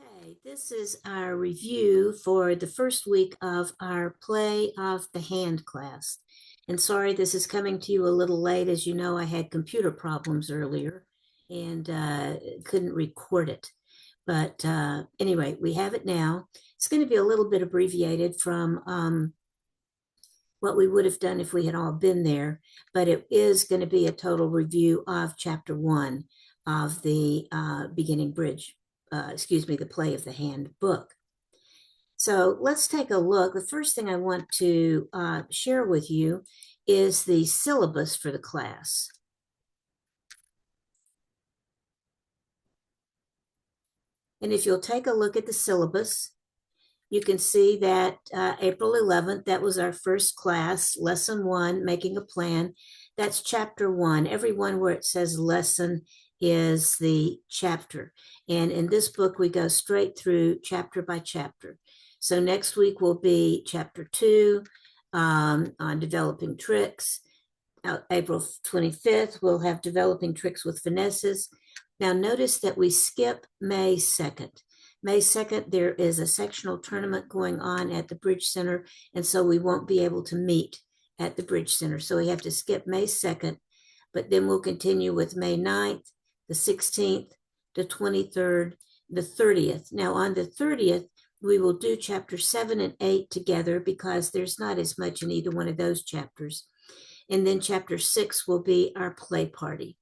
Okay, this is our review for the first week of our Play of the Hand class. And sorry, this is coming to you a little late. As you know, I had computer problems earlier and couldn't record it. But anyway, we have it now. It's going to be a little bit abbreviated from what we would have done if we had all been there, but it is going to be a total review of chapter 1 of the beginning bridge, the Play of the Hand book. So let's take a look. The first thing I want to share with you is the syllabus for the class. And if you'll take a look at the syllabus, you can see that April 11th, that was our first class, lesson 1, making a plan. That's chapter 1. Every one where it says lesson is the chapter. And in this book, we go straight through chapter by chapter. So next week will be chapter 2 on developing tricks. April 25th, we'll have developing tricks with finesses. Now notice that we skip May 2nd. May 2nd, there is a sectional tournament going on at the Bridge Center, and so we won't be able to meet at the Bridge Center. So we have to skip May 2nd, but then we'll continue with May 9th, the 16th, the 23rd, the 30th. Now on the 30th, we will do chapter 7 and 8 together because there's not as much in either one of those chapters. And then chapter 6 will be our play party.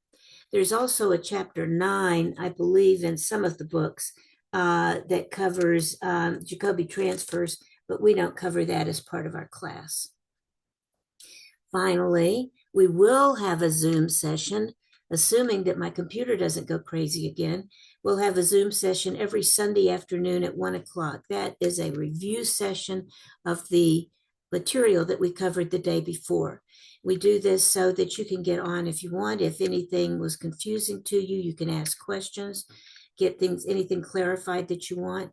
There's also a chapter 9, I believe, in some of the books that covers Jacobi transfers, but we don't cover that as part of our class. Finally, we will have a Zoom session, assuming that my computer doesn't go crazy again. We'll have a Zoom session every Sunday afternoon at 1 o'clock. That is a review session of the material that we covered the day before. We do this so that you can get on if you want. If anything was confusing to you, you can ask questions, get anything clarified that you want.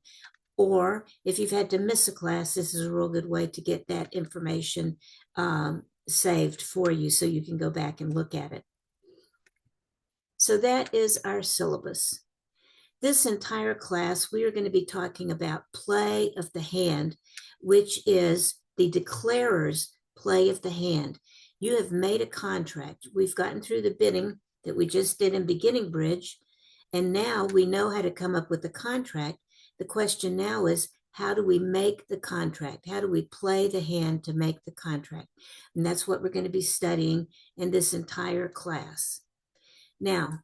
Or if you've had to miss a class, this is a real good way to get that information saved for you so you can go back and look at it. So that is our syllabus. This entire class, we are going to be talking about play of the hand, which is the declarer's play of the hand. You have made a contract. We've gotten through the bidding that we just did in beginning bridge, and now we know how to come up with the contract. The question now is, how do we make the contract? How do we play the hand to make the contract? And that's what we're going to be studying in this entire class. Now,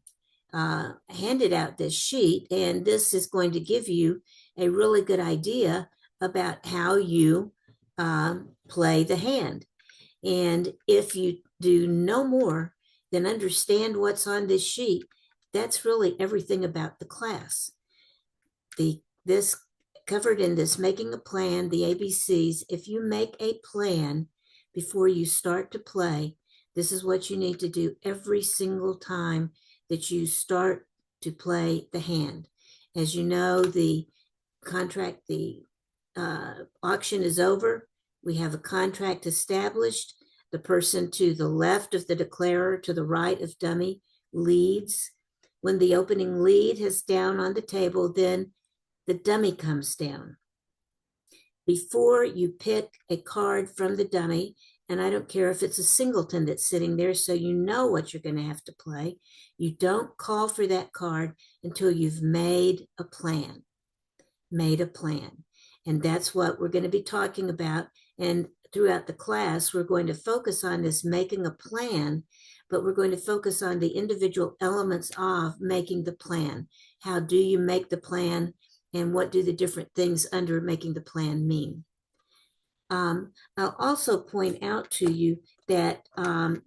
I handed out this sheet, and this is going to give you a really good idea about how you play the hand. And if you do no more than understand what's on this sheet, that's really everything about the class. This covered in this making a plan, the ABCs, if you make a plan before you start to play, this is what you need to do every single time that you start to play the hand. As you know, the contract, the auction is over. We have a contract established. The person to the left of the declarer, to the right of dummy, leads. When the opening lead is down on the table, then the dummy comes down. Before you pick a card from the dummy, and I don't care if it's a singleton that's sitting there, so you know what you're going to have to play, you don't call for that card until you've made a plan. And that's what we're going to be talking about. And throughout the class, we're going to focus on this making a plan, but we're going to focus on the individual elements of making the plan. How do you make the plan, and what do the different things under making the plan mean? I'll also point out to you that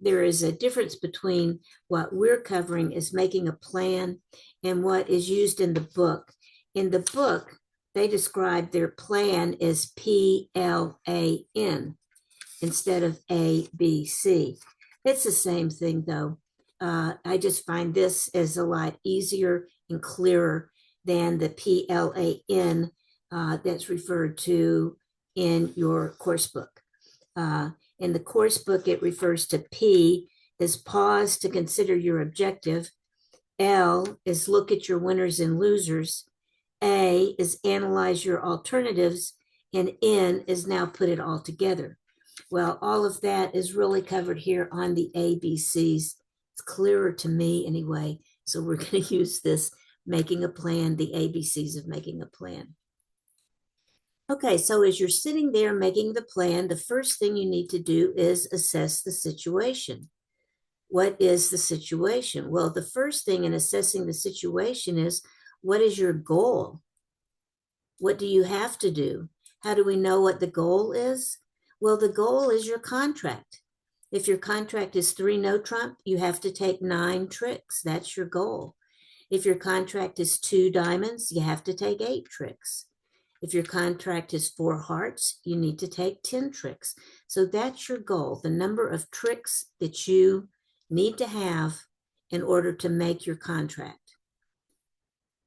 there is a difference between what we're covering as making a plan and what is used in the book. In the book, they describe their plan as PLAN instead of ABC. It's the same thing, though. I just find this as a lot easier and clearer than the PLAN that's referred to in your course book. In the course book, it refers to P as pause to consider your objective. L is look at your winners and losers. A is analyze your alternatives, and N is now put it all together. Well, all of that is really covered here on the ABCs. It's clearer to me anyway. So we're going to use this making a plan, the ABCs of making a plan. Okay, so as you're sitting there making the plan, the first thing you need to do is assess the situation. What is the situation? Well, the first thing in assessing the situation is, what is your goal? What do you have to do? How do we know what the goal is? Well, the goal is your contract. If your contract is 3 no trump, you have to take 9 tricks. That's your goal. If your contract is 2 diamonds, you have to take 8 tricks. If your contract is 4 hearts, you need to take 10 tricks. So that's your goal, the number of tricks that you need to have in order to make your contract.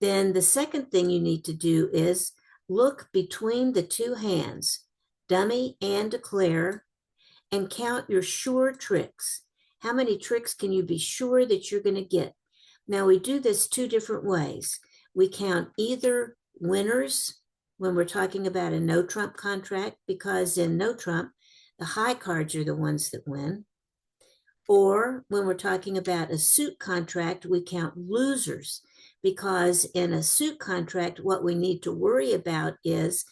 Then the second thing you need to do is look between the 2 hands, dummy and declare, and count your sure tricks. How many tricks can you be sure that you're going to get? Now, we do this 2 different ways. We count either winners when we're talking about a no trump contract, because in no trump, the high cards are the ones that win. Or when we're talking about a suit contract, we count losers, because in a suit contract, what we need to worry about is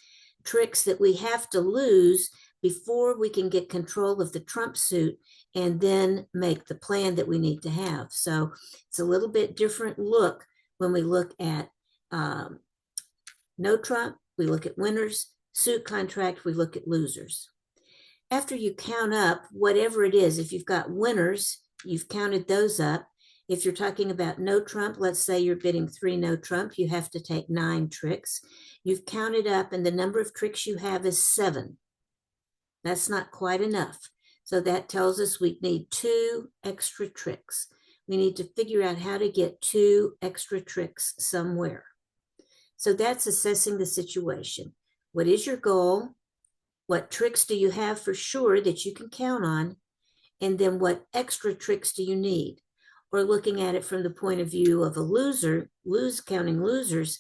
tricks that we have to lose before we can get control of the trump suit and then make the plan that we need to have. So it's a little bit different look when we look at no trump, we look at winners, suit contract, we look at losers. After you count up whatever it is, if you've got winners, you've counted those up. If you're talking about no trump, let's say you're bidding 3 no trump, you have to take 9 tricks. You've counted up, and the number of tricks you have is 7. That's not quite enough. So that tells us we need 2 extra tricks. We need to figure out how to get 2 extra tricks somewhere. So that's assessing the situation. What is your goal? What tricks do you have for sure that you can count on? And then what extra tricks do you need? Or looking at it from the point of view of a loser, counting losers,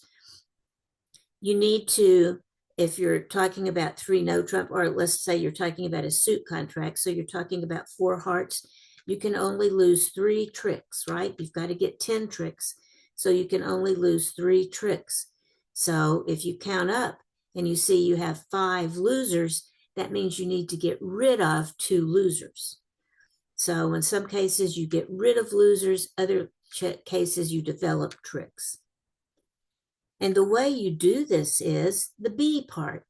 you need to, if you're talking about 3 no trump, or let's say you're talking about a suit contract, so you're talking about 4 hearts, you can only lose 3 tricks, right? You've got to get 10 tricks, so you can only lose 3 tricks. So if you count up and you see you have 5 losers, that means you need to get rid of 2 losers. So in some cases, you get rid of losers, other cases, you develop tricks. And the way you do this is the B part,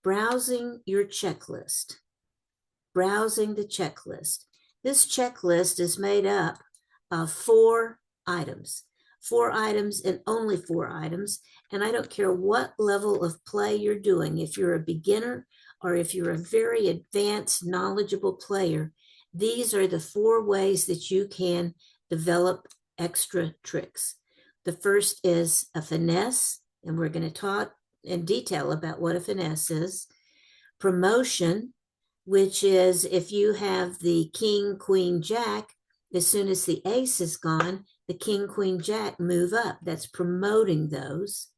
browsing your checklist. Browsing the checklist. This checklist is made up of 4 items. 4 items and only 4 items. And I don't care what level of play you're doing. If you're a beginner or if you're a very advanced, knowledgeable player, these are the 4 ways that you can develop extra tricks. The first is a finesse, and we're going to talk in detail about what a finesse is. Promotion, which is if you have the king, queen, jack, as soon as the ace is gone, the king, queen, jack move up. That's promoting those.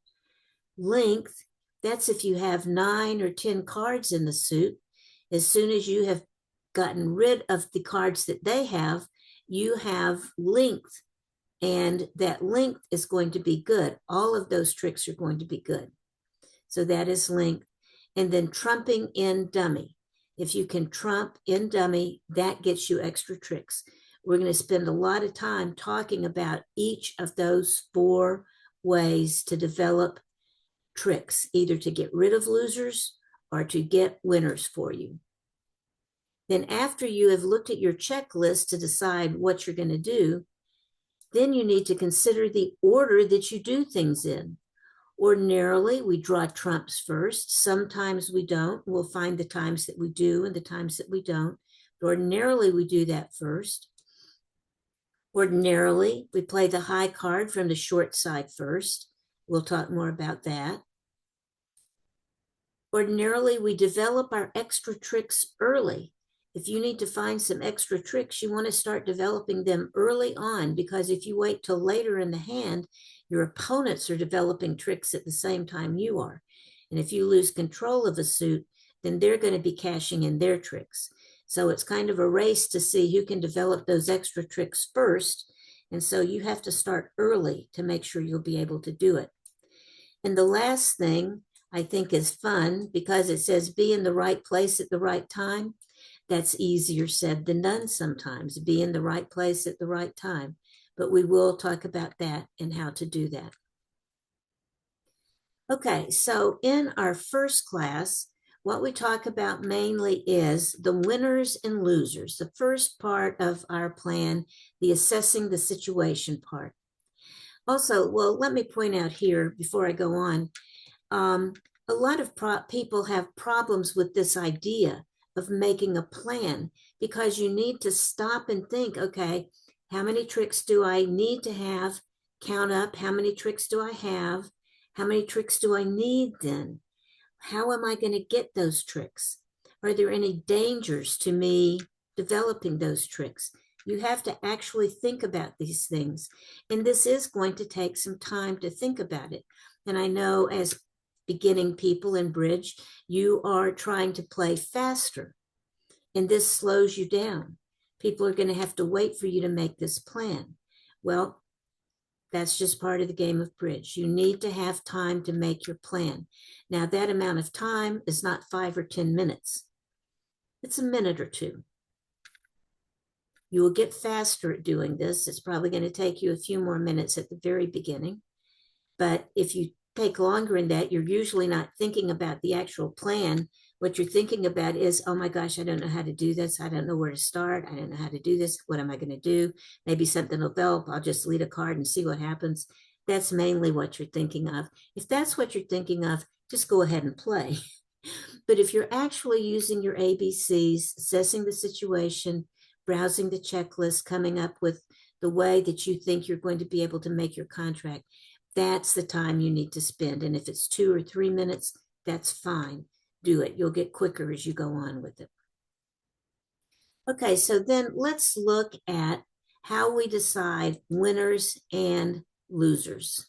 Length, that's if you have 9 or 10 cards in the suit. As soon as you have gotten rid of the cards that they have, you have length, and that length is going to be good. All of those tricks are going to be good. So that is length. And then trumping in dummy. If you can trump in dummy, that gets you extra tricks. We're going to spend a lot of time talking about each of those 4 ways to develop tricks, either to get rid of losers or to get winners for you. Then after you have looked at your checklist to decide what you're going to do, then you need to consider the order that you do things in. Ordinarily, we draw trumps first. Sometimes we don't. We'll find the times that we do and the times that we don't. But ordinarily, we do that first. Ordinarily, we play the high card from the short side first. We'll talk more about that. Ordinarily, we develop our extra tricks early. If you need to find some extra tricks, you want to start developing them early on, because if you wait till later in the hand, your opponents are developing tricks at the same time you are. And if you lose control of a suit, then they're going to be cashing in their tricks. So it's kind of a race to see who can develop those extra tricks first. And so you have to start early to make sure you'll be able to do it. And the last thing I think is fun, because it says be in the right place at the right time. That's easier said than done sometimes, be in the right place at the right time. But we will talk about that and how to do that. Okay, so in our first class, what we talk about mainly is the winners and losers, the first part of our plan, the assessing the situation part. Also, well, let me point out here before I go on, a lot of people have problems with this idea of making a plan, because you need to stop and think, okay, how many tricks do I need to have? Count up, how many tricks do I have? How many tricks do I need then? How am I going to get those tricks? Are there any dangers to me developing those tricks? You have to actually think about these things. And this is going to take some time to think about it. And I know as beginning people in bridge, you are trying to play faster, and this slows you down. People are going to have to wait for you to make this plan. Well, that's just part of the game of bridge. You need to have time to make your plan. Now, that amount of time is not 5 or 10 minutes. It's a minute or two. You will get faster at doing this. It's probably going to take you a few more minutes at the very beginning. But if you take longer in that, you're usually not thinking about the actual plan. What you're thinking about is, oh my gosh, I don't know how to do this. I don't know where to start. I don't know how to do this. What am I going to do? Maybe something will develop. I'll just lead a card and see what happens. That's mainly what you're thinking of. If that's what you're thinking of, just go ahead and play. But if you're actually using your ABCs, assessing the situation, browsing the checklist, coming up with the way that you think you're going to be able to make your contract, that's the time you need to spend. And if it's 2 or 3 minutes, that's fine. Do it. You'll get quicker as you go on with it. Okay, so then let's look at how we decide winners and losers.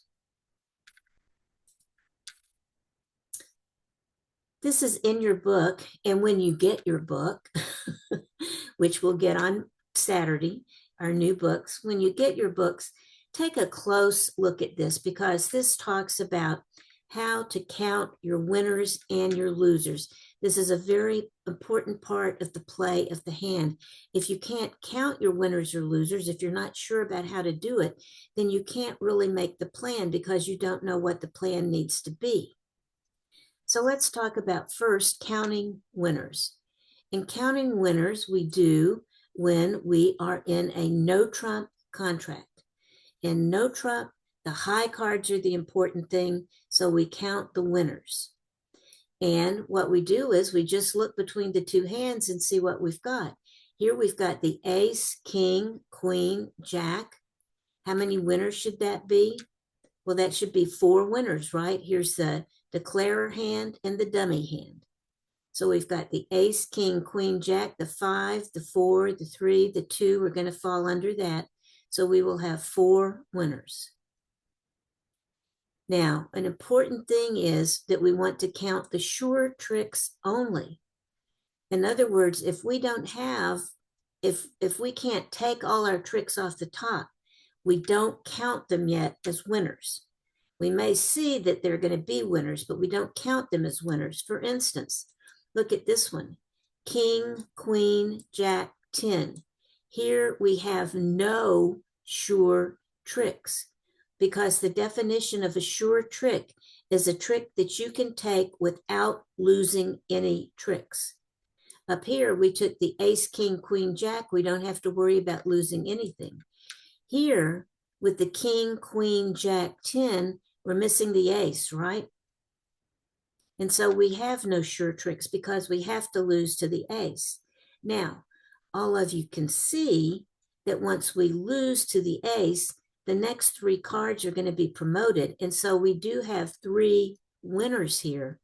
This is in your book, and when you get your book, which we'll get on Saturday, our new books, when you get your books, take a close look at this, because this talks about how to count your winners and your losers. This is a very important part of the play of the hand. If you can't count your winners or losers, if you're not sure about how to do it, then you can't really make the plan, because you don't know what the plan needs to be. So let's talk about first counting winners. And counting winners we do when we are in a no trump contract. In no trump, the high cards are the important thing, so we count the winners. And what we do is we just look between the two hands and see what we've got. Here we've got the ace, king, queen, jack. How many winners should that be? Well, that should be 4 winners, right? Here's the declarer hand and the dummy hand. So we've got the ace, king, queen, jack, the 5, the 4, the 3, the 2 are going to fall under that. So we will have 4 winners. Now, an important thing is that we want to count the sure tricks only. In other words, if we don't have, if we can't take all our tricks off the top, we don't count them yet as winners. We may see that they're going to be winners, but we don't count them as winners. For instance, look at this one, king, queen, jack, 10. Here we have no sure tricks, because the definition of a sure trick is a trick that you can take without losing any tricks. Up here, we took the ace, king, queen, jack. We don't have to worry about losing anything. Here, with the king, queen, jack, 10, we're missing the ace, right? And so we have no sure tricks, because we have to lose to the ace. Now, all of you can see that once we lose to the ace, the next 3 cards are going to be promoted. And so we do have 3 winners here,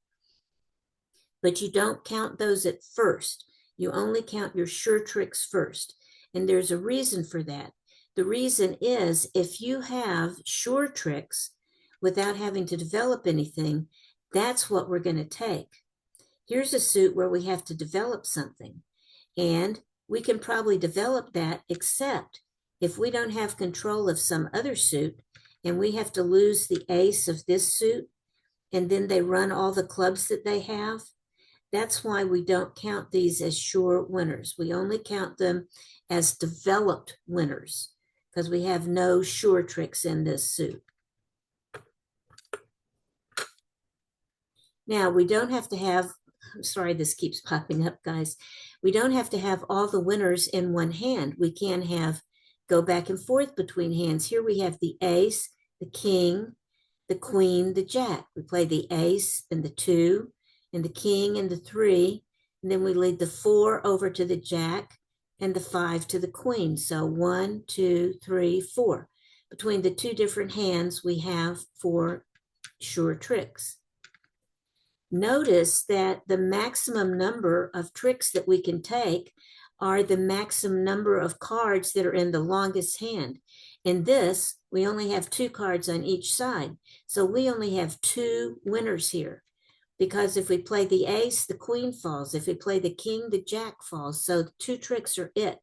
but you don't count those at first. You only count your sure tricks first. And there's a reason for that. The reason is if you have sure tricks without having to develop anything, that's what we're going to take. Here's a suit where we have to develop something. And we can probably develop that, except if we don't have control of some other suit and we have to lose the ace of this suit, and then they run all the clubs that they have. That's why we don't count these as sure winners. We only count them as developed winners because we have no sure tricks in this suit. Now, we don't have to have, I'm sorry, this keeps popping up, guys. We don't have to have all the winners in one hand. We can have go back and forth between hands. Here we have the ace, the king, the queen, the jack. We play the ace and the 2 and the king and the 3. And then we lead the 4 over to the jack and the 5 to the queen. So 1, 2, 3, 4. Between the 2 different hands, we have 4 sure tricks. Notice that the maximum number of tricks that we can take are the maximum number of cards that are in the longest hand. In this, we only have 2 cards on each side. So we only have 2 winners here. Because if we play the ace, the queen falls. If we play the king, the jack falls. So the 2 tricks are it.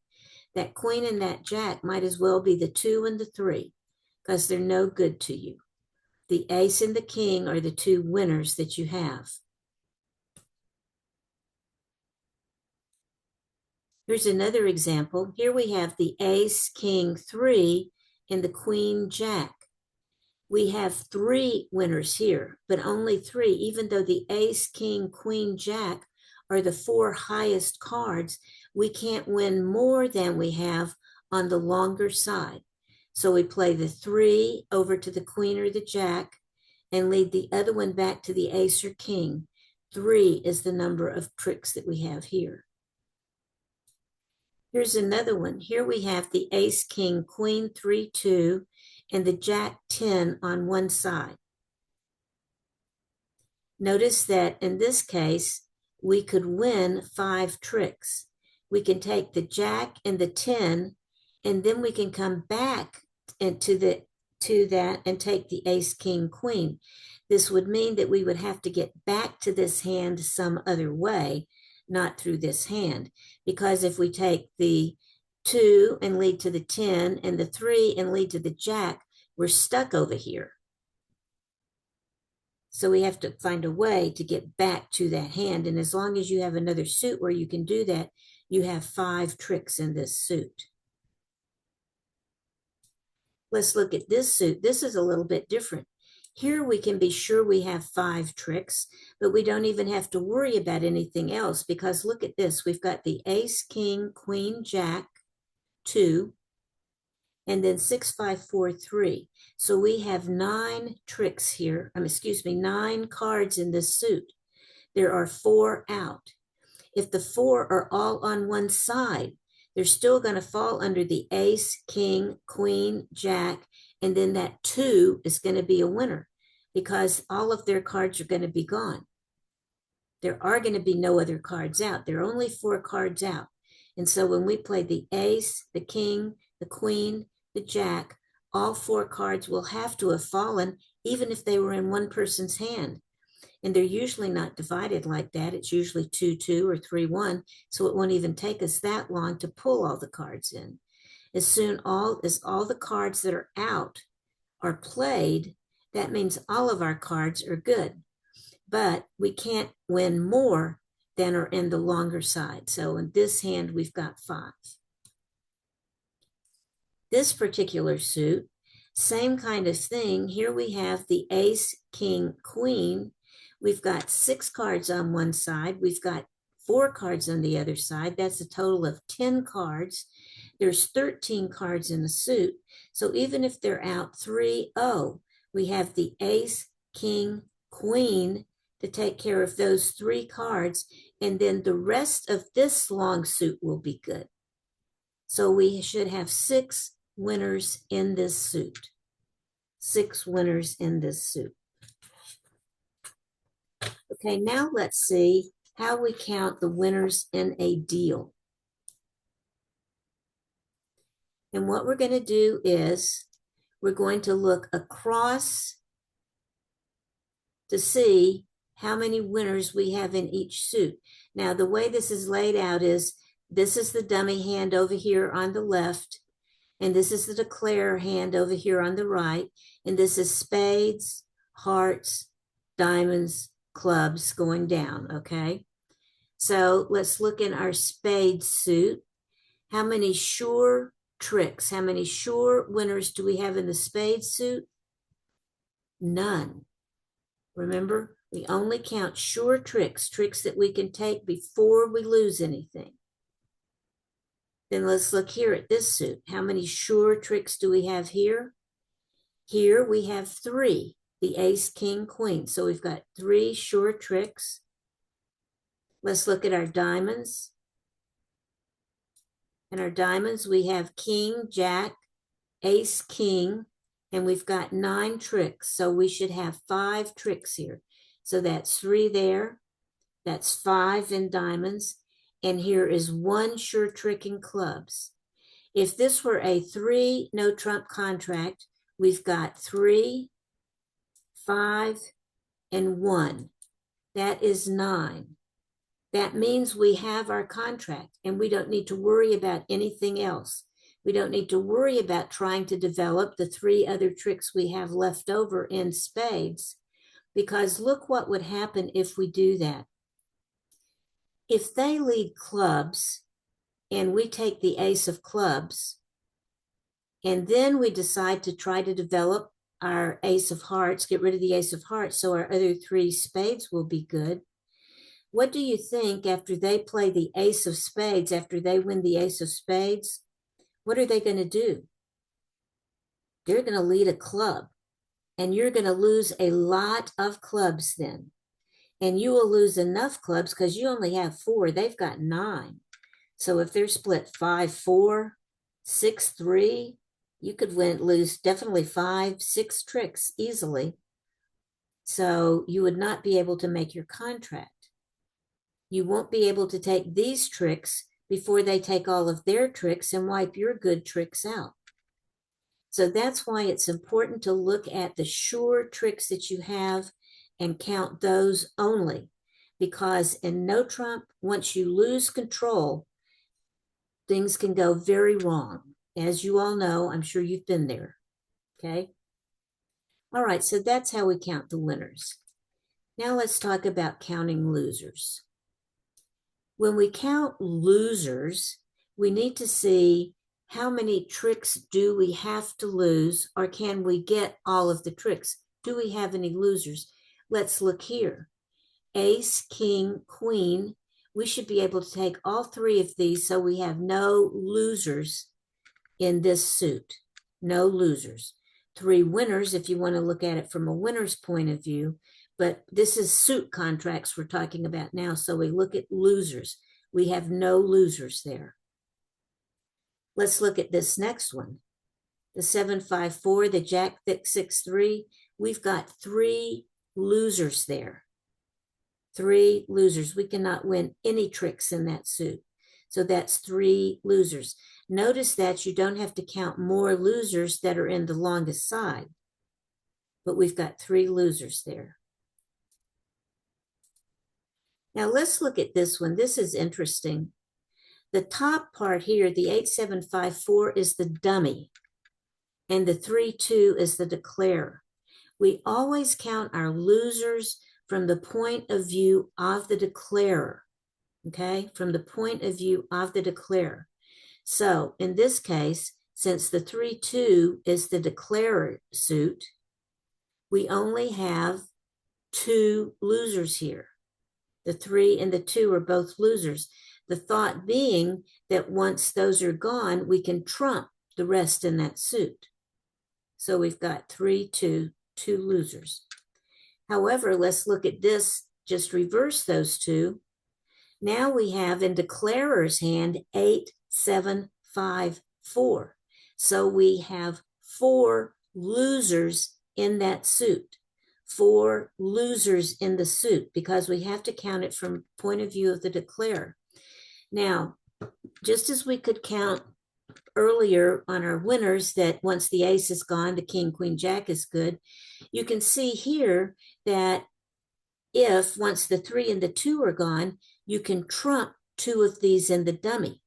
That queen and that jack might as well be the 2 and the 3 because they're no good to you. The ace and the king are the 2 winners that you have. Here's another example. Here we have the ace, king, 3, and the queen, jack. We have 3 winners here, but only 3, even though the ace, king, queen, jack are the 4 highest cards, we can't win more than we have on the longer side. So we play the 3 over to the queen or the jack and lead the other one back to the ace or king. 3 is the number of tricks that we have here. Here's another one. Here we have the ace, king, queen, 3, 2, and the jack 10 on one side. Notice that in this case, we could win 5 tricks. We can take the jack and the 10, and then we can come back to that and take the ace, king, queen. This would mean that we would have to get back to this hand some other way, not through this hand. Because if we take the 2 and lead to the 10 and the 3 and lead to the jack, we're stuck over here. So we have to find a way to get back to that hand. And as long as you have another suit where you can do that, you have 5 tricks in this suit. Let's look at this suit. This is a little bit different. Here we can be sure we have 5 tricks, but we don't even have to worry about anything else because look at this. We've got the ace, king, queen, jack, 2, and then 6, 5, 4, 3. So we have 9 tricks here. 9 cards in this suit. There are 4 out. If the 4 are all on one side, they're still going to fall under the ace, king, queen, jack, and then that 2 is going to be a winner because all of their cards are going to be gone. There are going to be no other cards out. There are only 4 cards out. And so when we play the ace, the king, the queen, the jack, all 4 cards will have to have fallen even if they were in one person's hand. And they're usually not divided like that. It's usually 2, 2 or 3, 1. So it won't even take us that long to pull all the cards in. As soon as all the cards that are out are played, that means all of our cards are good. But we can't win more than are in the longer side. So in this hand, we've got 5. This particular suit, same kind of thing. Here we have the ace, king, queen. We've got 6 cards on one side. We've got 4 cards on the other side. That's a total of 10 cards. There's 13 cards in the suit. So even if they're out 3-0, we have the ace, king, queen to take care of those 3 cards. And then the rest of this long suit will be good. So we should have 6 winners in this suit. 6 winners in this suit. Okay, now let's see how we count the winners in a deal. And what we're going to do is we're going to look across to see how many winners we have in each suit. Now, the way this is laid out is this is the dummy hand over here on the left, and this is the declare hand over here on the right, and this is spades, hearts, diamonds, clubs going down, okay? So let's look in our spade suit. How many sure tricks, how many sure winners do we have in the spade suit? None. Remember, we only count sure tricks, tricks that we can take before we lose anything. Then let's look here at this suit. How many sure tricks do we have here? Here we have 3, the ace, king, queen. So we've got 3 sure tricks. Let's look at our diamonds. In our diamonds, we have king, jack, ace, king, and we've got 9 tricks. So we should have 5 tricks here. So that's 3 there. That's 5 in diamonds. And here is 1 sure trick in clubs. If this were a 3 no trump contract, we've got 3, 5, and 1. That is 9. That means we have our contract and we don't need to worry about anything else. We don't need to worry about trying to develop the 3 other tricks we have left over in spades, because look what would happen if we do that. If they lead clubs and we take the ace of clubs, and then we decide to try to develop our ace of hearts, get rid of the ace of hearts so our other 3 spades will be good. What do you think after they play the ace of spades, after they win the ace of spades? What are they going to do? They're going to lead a club, and you're going to lose a lot of clubs then. And you will lose enough clubs because you only have 4. They've got 9. So if they're split 5-4, 6-3, you could lose definitely 5, 6 tricks easily. So you would not be able to make your contract. You won't be able to take these tricks before they take all of their tricks and wipe your good tricks out. So that's why it's important to look at the sure tricks that you have and count those only. Because in no trump, once you lose control, things can go very wrong. As you all know, I'm sure you've been there. Okay? All right, so that's how we count the winners. Now let's talk about counting losers. When we count losers, we need to see how many tricks do we have to lose, or can we get all of the tricks? Do we have any losers? Let's look here. Ace, king, queen. We should be able to take all 3 of these so we have no losers in this suit. No losers. 3 winners if you want to look at it from a winner's point of view, but this is suit contracts we're talking about now, so we look at losers. We have no losers there. Let's look at this next one. The 7-5-4, the jack 6-3. We've got 3 losers there. 3 losers. We cannot win any tricks in that suit. So that's 3 losers. Notice that you don't have to count more losers that are in the longest side, but we've got 3 losers there. Now let's look at this one. This is interesting. The top part here, the 8-7-5-4 is the dummy, and the 3-2 is the declare. We always count our losers from the point of view of the declarer, okay? From the point of view of the declarer. So in this case, since the 3-2 is the declarer suit, we only have 2 losers here. The 3 and the 2 are both losers. The thought being that once those are gone, we can trump the rest in that suit. So we've got 3-2, 2 losers. However, let's look at this, just reverse those 2. Now we have in declarer's hand 8-7-5-4. So we have 4 losers in that suit. 4 losers in the suit because we have to count it from point of view of the declarer. Now, just as we could count earlier on our winners that once the ace is gone, the king, queen, jack is good, you can see here that if once the 3 and the 2 are gone, you can trump 2 of these in the dummy.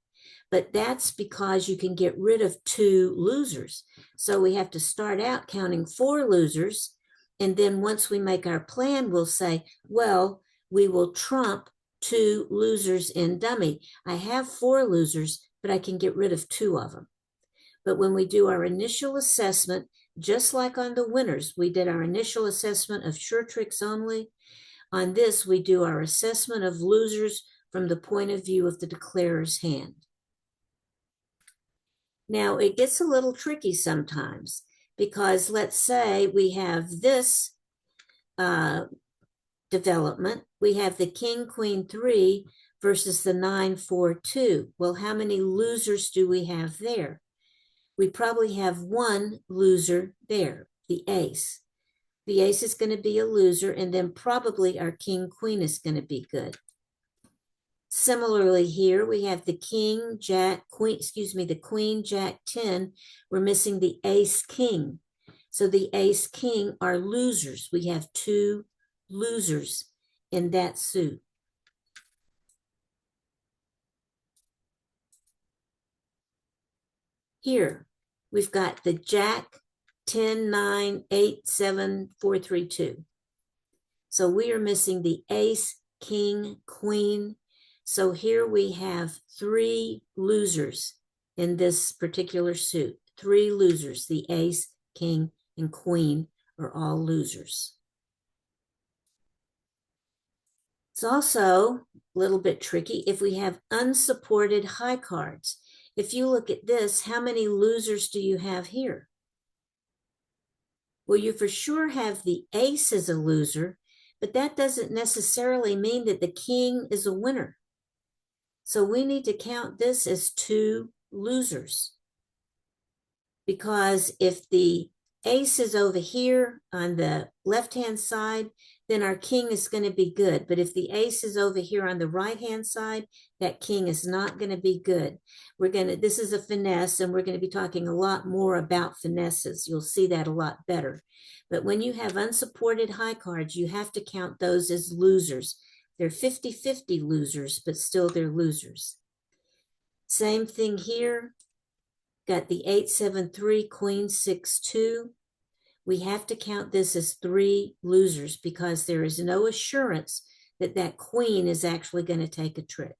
But that's because you can get rid of 2 losers. So we have to start out counting 4 losers. And then once we make our plan, we'll say, well, we will trump 2 losers in dummy. I have 4 losers, but I can get rid of 2 of them. But when we do our initial assessment, just like on the winners, we did our initial assessment of sure tricks only. On this, we do our assessment of losers from the point of view of the declarer's hand. Now, it gets a little tricky sometimes because let's say we have this development. We have the king, queen, 3 versus the 9, 4, 2. Well, how many losers do we have there? We probably have 1 loser there, the ace. The ace is going to be a loser, and then probably our king, queen is going to be good. Similarly here, we have the king, jack, queen, the queen, jack, 10. We're missing the ace, king. So the ace, king are losers. We have 2 losers in that suit. Here, we've got the jack, 10, 9, 8, 7, 4, 3, 2. So we are missing the ace, king, queen. So here we have 3 losers in this particular suit. 3 losers. The ace, king, and queen are all losers. It's also a little bit tricky if we have unsupported high cards. If you look at this, how many losers do you have here? Well, you for sure have the ace as a loser, but that doesn't necessarily mean that the king is a winner. So we need to count this as 2 losers. Because if the ace is over here on the left-hand side, then our king is going to be good. But if the ace is over here on the right-hand side, that king is not going to be good. This is a finesse, and we're going to be talking a lot more about finesses. You'll see that a lot better. But when you have unsupported high cards, you have to count those as losers. They're 50-50 losers, but still they're losers. Same thing here. Got the 8, 7, 3, queen, 6, 2. We have to count this as 3 losers because there is no assurance that that queen is actually going to take a trick.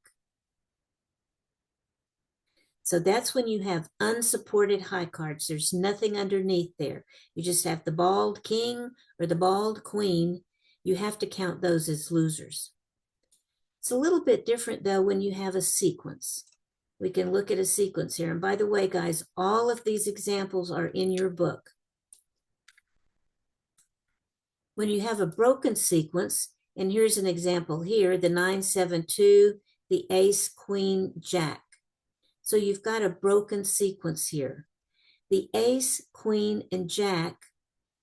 So that's when you have unsupported high cards. There's nothing underneath there. You just have the bald king or the bald queen. You have to count those as losers. It's a little bit different, though, when you have a sequence. We can look at a sequence here. And by the way, guys, all of these examples are in your book. When you have a broken sequence, and here's an example here, the 9, 7, 2, the ace, queen, jack. So you've got a broken sequence here. The ace, queen, and jack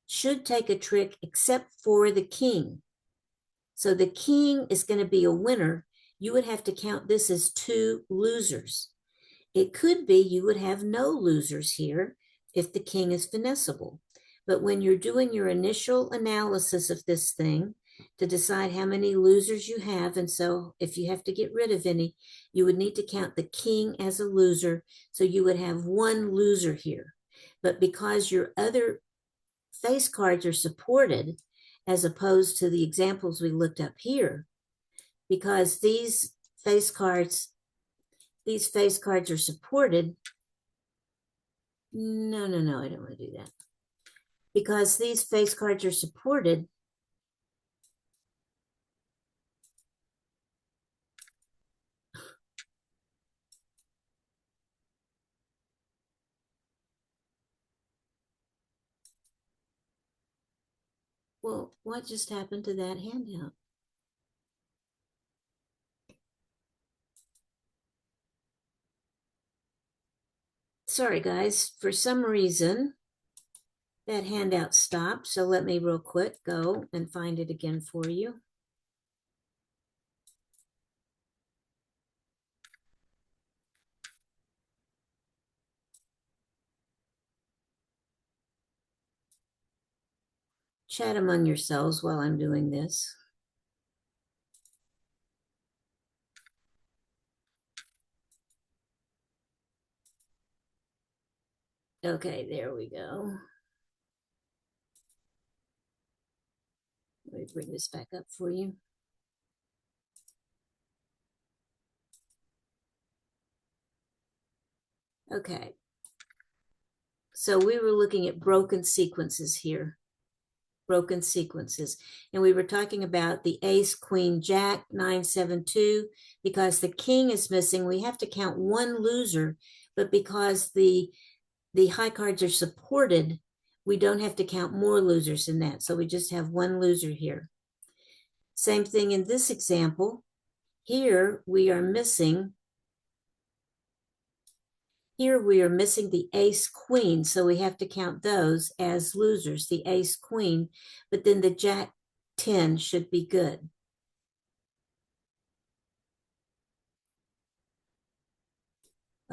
should take a trick except for the king. So the king is going to be a winner. You would have to count this as 2 losers. It could be you would have no losers here if the king is finessable. But when you're doing your initial analysis of this thing to decide how many losers you have, and so if you have to get rid of any, you would need to count the king as a loser. So you would have 1 loser here. But because your other face cards are supported, as opposed to the examples we looked up here, because these face cards are supported. No, I don't want to do that. Because these face cards are supported, well, what just happened to that handout? Sorry, guys, for some reason, That handout stopped, so let me real quick go and find it again for you. Chat among yourselves while I'm doing this. Okay, there we go. Let me bring this back up for you. Okay. So we were looking at broken sequences here. Broken sequences. And we were talking about the ace, queen, jack, 972. Because the king is missing, we have to count one loser. But because the high cards are supported, we don't have to count more losers than that. So we just have one loser here. Same thing in this example. Here we are missing the ace queen, so we have to count those as losers, the ace queen, but then the jack 10 should be good.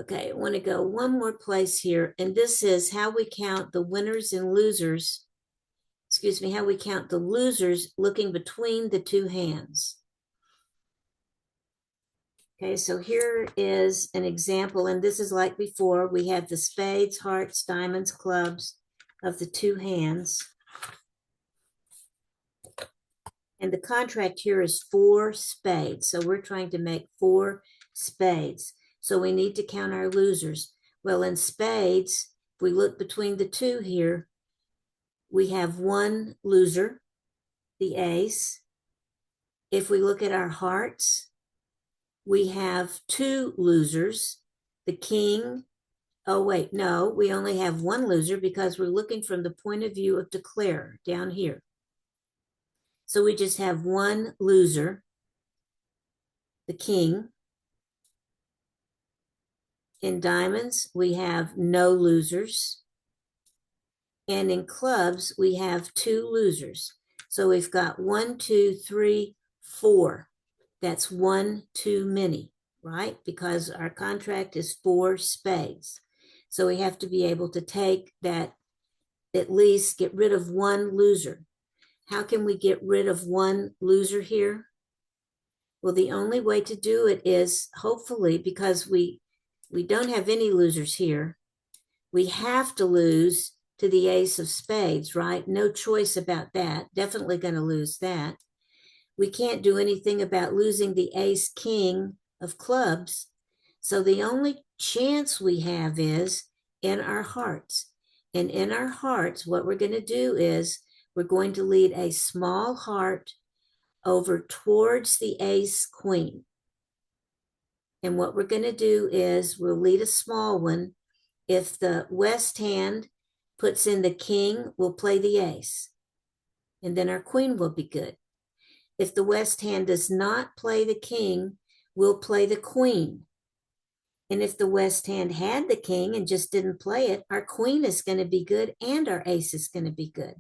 Okay, I want to go one more place here, and this is how we count the winners and losers. Excuse me, how we count the losers looking between the two hands. Okay, so here is an example, and this is like before. We have the spades, hearts, diamonds, clubs of the two hands. And the contract here is 4 spades. So we're trying to make 4 spades. So we need to count our losers. Well, in spades, if we look between the two here, we have one loser, the ace. If we look at our hearts, we have 2 losers, the king. Oh, wait, no, we only have one loser because we're looking from the point of view of declare down here. So we just have one loser, the king. In diamonds, we have no losers. And in clubs, we have 2 losers. So we've got 1, 2, 3, 4. That's 1 too many, right? Because our contract is 4 spades. So we have to be able to take that, at least get rid of one loser. How can we get rid of one loser here? Well, the only way to do it is hopefully, because we don't have any losers here, we have to lose to the ace of spades, right? No choice about that. Definitely going to lose that. We can't do anything about losing the ace king of clubs. So the only chance we have is in our hearts. And in our hearts, what we're going to do is we're going to lead a small heart over towards the ace queen. And what we're going to do is we'll lead a small one. If the west hand puts in the king, we'll play the ace. And then our queen will be good. If the west hand does not play the king, we'll play the queen. And if the west hand had the king and just didn't play it, our queen is going to be good and our ace is going to be good.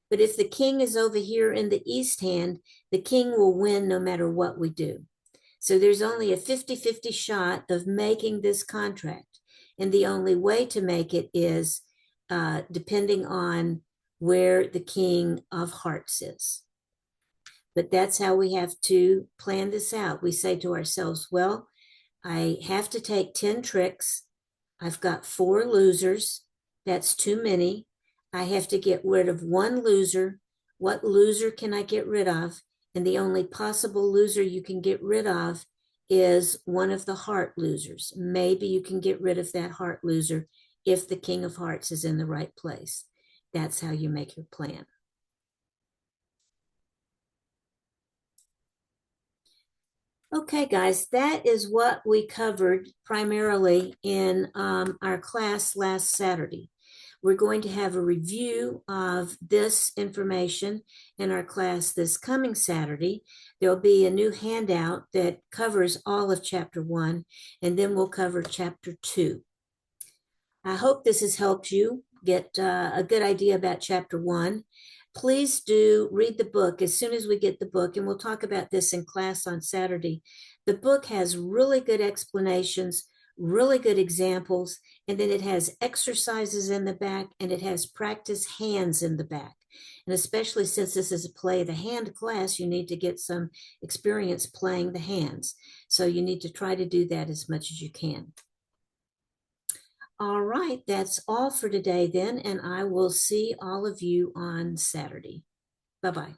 But if the king is over here in the east hand, the king will win no matter what we do. So there's only a 50-50 shot of making this contract. And the only way to make it is depending on where the king of hearts is. But that's how we have to plan this out. We say to ourselves, well, I have to take 10 tricks. I've got 4 losers. That's too many. I have to get rid of one loser. What loser can I get rid of? And the only possible loser you can get rid of is one of the heart losers. Maybe you can get rid of that heart loser if the king of hearts is in the right place. That's how you make your plan. Okay, guys, that is what we covered primarily in our class last Saturday. We're going to have a review of this information in our class this coming Saturday. There'll be a new handout that covers all of Chapter 1, and then we'll cover Chapter 2. I hope this has helped you. get a good idea about chapter 1. Please do read the book as soon as we get the book, and we'll talk about this in class on Saturday. The book has really good explanations, really good examples, and then it has exercises in the back, and it has practice hands in the back. And especially since this is a play the hand class, you need to get some experience playing the hands. So you need to try to do that as much as you can. All right, that's all for today then, and I will see all of you on Saturday. Bye-bye.